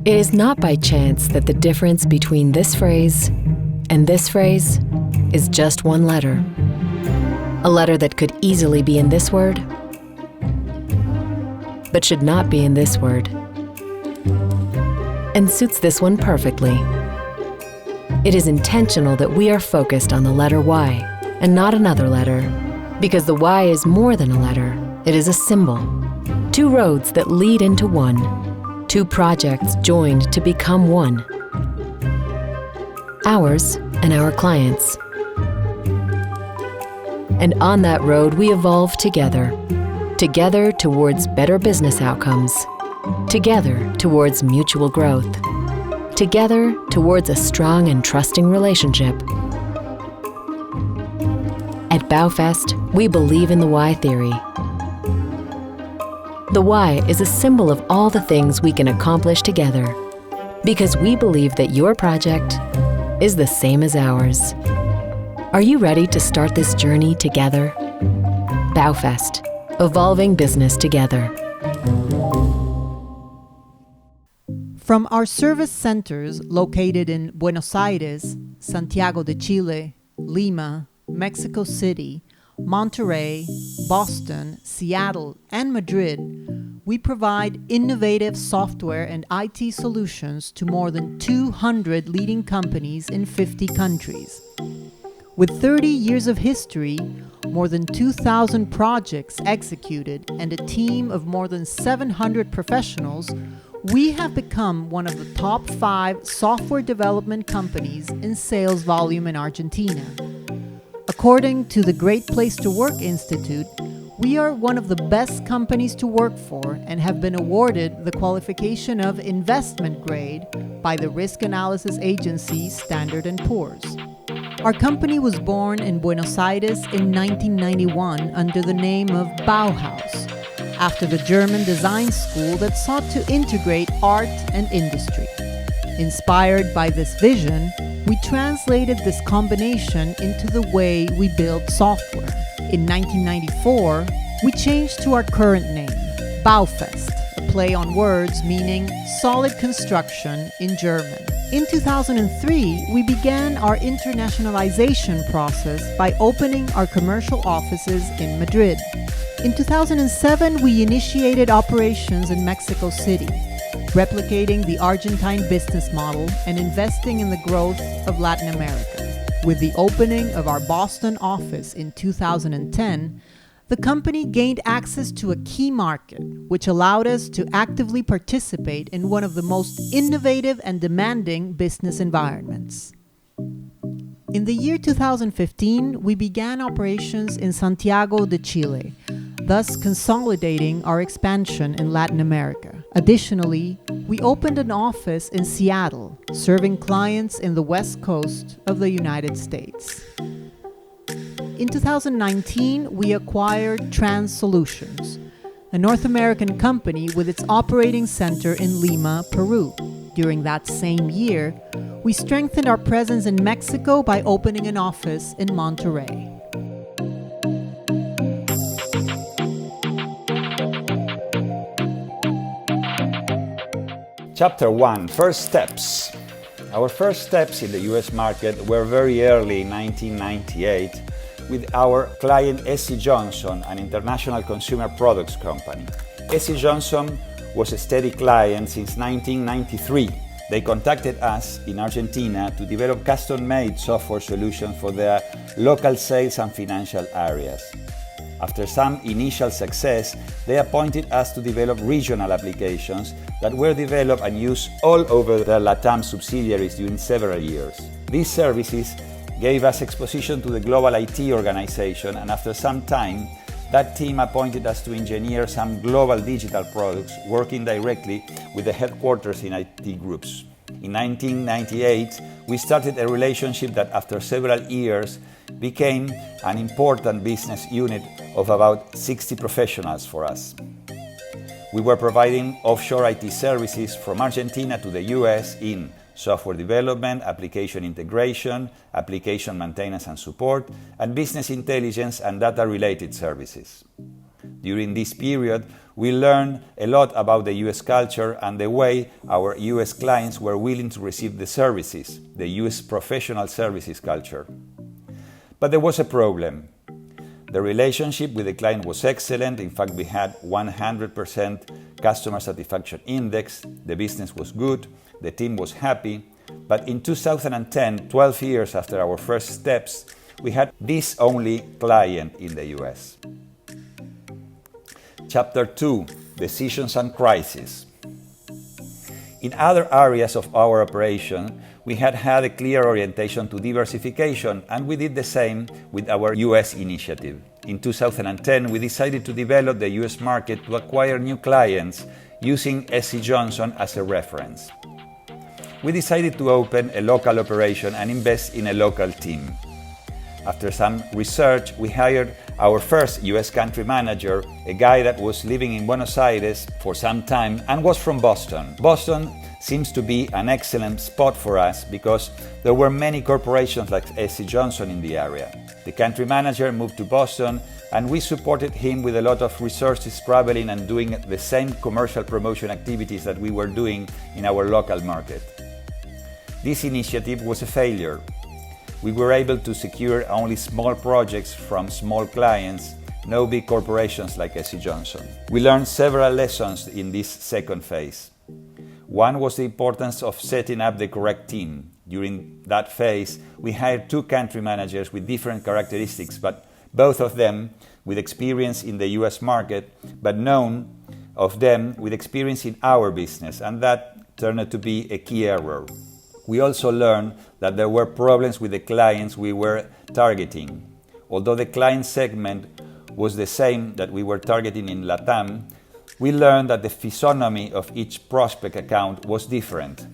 It is not by chance that the difference between this phrase and this phrase is just one letter. A letter that could easily be in this word, but should not be in this word, and suits this one perfectly. It is intentional that we are focused on the letter Y and not another letter, because the Y is more than a letter. It is a symbol. Two roads that lead into one. Two projects joined to become one. Ours and our clients. And on that road, we evolve together. Together towards better business outcomes. Together towards mutual growth. Together towards a strong and trusting relationship. At Baufest, we believe in the Y theory. The Y is a symbol of all the things we can accomplish together, because we believe that your project is the same as ours. Are you ready to start this journey together? Baufest, evolving business together. From our service centers located in Buenos Aires, Santiago de Chile, Lima, Mexico City, Monterrey, Boston, Seattle, and Madrid, we provide innovative software and IT solutions to more than 200 leading companies in 50 countries. With 30 years of history, more than 2,000 projects executed, and a team of more than 700 professionals, we have become one of the top 5 software development companies in sales volume in Argentina. According to the Great Place to Work Institute, we are one of the best companies to work for and have been awarded the qualification of investment grade by the risk analysis agency Standard & Poor's. Our company was born in Buenos Aires in 1991 under the name of Bauhaus, after the German design school that sought to integrate art and industry. Inspired by this vision, we translated this combination into the way we build software. In 1994, we changed to our current name, Baufest, a play on words meaning solid construction in German. In 2003, we began our internationalization process by opening our commercial offices in Madrid. In 2007, we initiated operations in Mexico City, replicating the Argentine business model and investing in the growth of Latin America. With the opening of our Boston office in 2010, the company gained access to a key market, which allowed us to actively participate in one of the most innovative and demanding business environments. In the year 2015, we began operations in Santiago de Chile, thus consolidating our expansion in Latin America. Additionally, we opened an office in Seattle, serving clients in the West Coast of the United States. In 2019, we acquired Trans Solutions, a North American company with its operating center in Lima, Peru. During that same year, we strengthened our presence in Mexico by opening an office in Monterrey. Chapter 1, First Steps. Our first steps in the US market were very early in 1998 with our client SC Johnson, an international consumer products company. SC Johnson was a steady client since 1993. They contacted us in Argentina to develop custom-made software solutions for their local sales and financial areas. After some initial success, they appointed us to develop regional applications that were developed and used all over their LATAM subsidiaries during several years. These services gave us exposition to the global IT organization, and after some time, that team appointed us to engineer some global digital products working directly with the headquarters in IT groups. In 1998, we started a relationship that after several years became an important business unit of about 60 professionals for us. We were providing offshore IT services from Argentina to the US in software development, application integration, application maintenance and support, and business intelligence and data-related services. During this period, We learned a lot about the US culture and the way our US clients were willing to receive the services, the US professional services culture. But there was a problem. The relationship with the client was excellent. In fact, we had 100% customer satisfaction index. The business was good. The team was happy. But in 2010, 12 years after our first steps, we had this only client in the US. Chapter 2, Decisions and Crisis. In other areas of our operation, we had a clear orientation to diversification, and we did the same with our US initiative. In 2010, we decided to develop the US market to acquire new clients using SC Johnson as a reference. We decided to open a local operation and invest in a local team. After some research, we hired our first US country manager, a guy that was living in Buenos Aires for some time and was from Boston. Boston seems to be an excellent spot for us because there were many corporations like SC Johnson in the area. The country manager moved to Boston and we supported him with a lot of resources, traveling and doing the same commercial promotion activities that we were doing in our local market. This initiative was a failure. We were able to secure only small projects from small clients, no big corporations like SC Johnson. We learned several lessons in this second phase. One was the importance of setting up the correct team. During that phase, we hired 2 country managers with different characteristics, but both of them with experience in the US market, but none of them with experience in our business, and that turned out to be a key error. We also learned that there were problems with the clients we were targeting. Although the client segment was the same that we were targeting in LATAM, we learned that the physiognomy of each prospect account was different.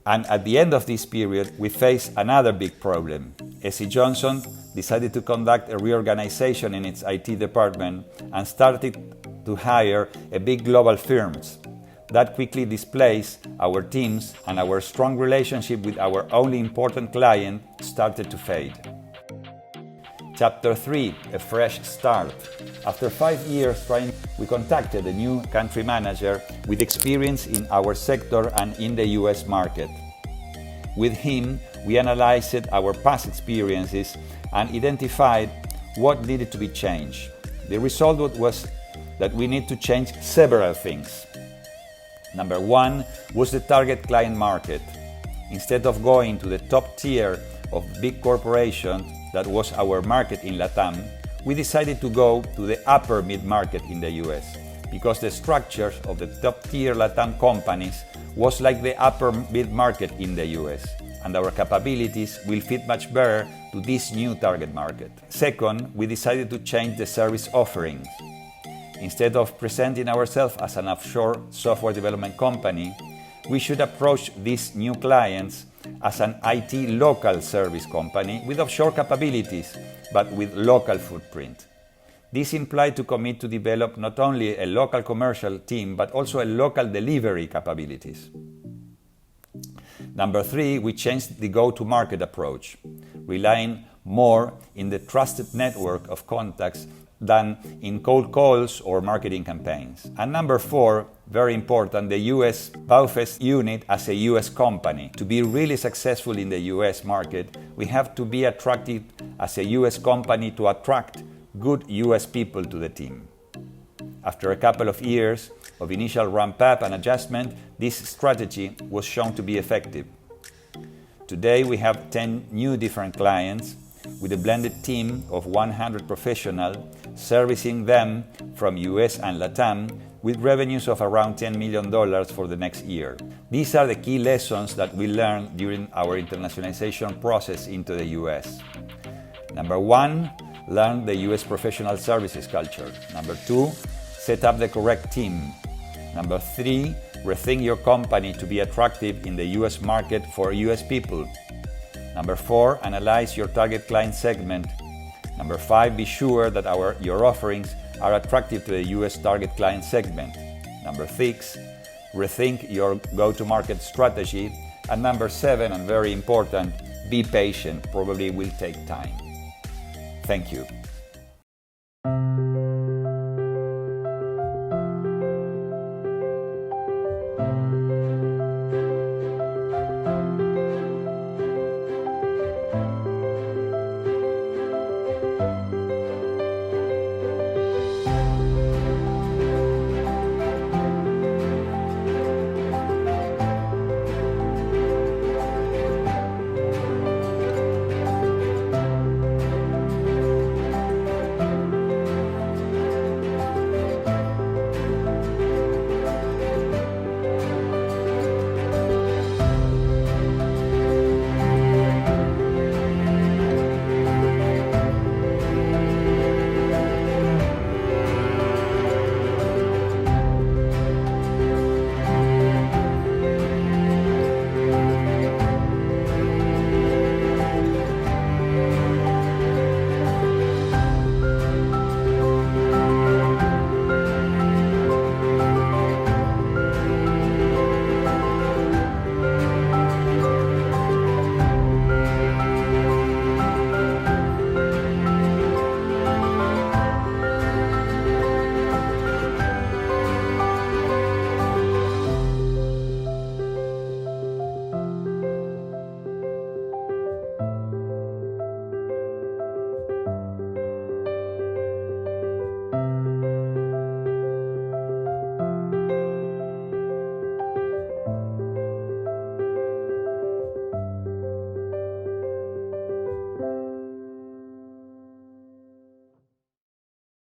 And at the end of this period, we faced another big problem. SC Johnson decided to conduct a reorganization in its IT department and started to hire a big global firms. That quickly displaced our teams, and our strong relationship with our only important client started to fade. Chapter 3, A Fresh Start. After 5 years trying, we contacted a new country manager with experience in our sector and in the US market. With him, we analyzed our past experiences and identified what needed to be changed. The result was that we need to change several things. Number 1 was the target client market. Instead of going to the top tier of big corporations, that was our market in LATAM, we decided to go to the upper mid-market in the US, because the structures of the top tier LATAM companies was like the upper mid-market in the US, and our capabilities will fit much better to this new target market. Second, we decided to change the service offerings. Instead of presenting ourselves as an offshore software development company, we should approach these new clients as an IT local service company with offshore capabilities, but with local footprint. This implied to commit to develop not only a local commercial team, but also a local delivery capabilities. Number 3, we changed the go-to-market approach, relying more in the trusted network of contacts than in cold calls or marketing campaigns. And number 4, very important, the US Baufest unit as a US company. To be really successful in the US market, we have to be attractive as a US company to attract good US people to the team. After a couple of years of initial ramp-up and adjustment, this strategy was shown to be effective. Today we have 10 new different clients with a blended team of 100 professionals servicing them from US and LATAM with revenues of around $10 million for the next year. These are the key lessons that we learned during our internationalization process into the US. Number 1, learn the US professional services culture. Number 2, set up the correct team. Number 3, rethink your company to be attractive in the US market for US people. Number 4, analyze your target client segment. Number 5, be sure that your offerings are attractive to the US target client segment. Number 6, rethink your go-to-market strategy. And number 7, and very important, be patient, probably will take time. Thank you.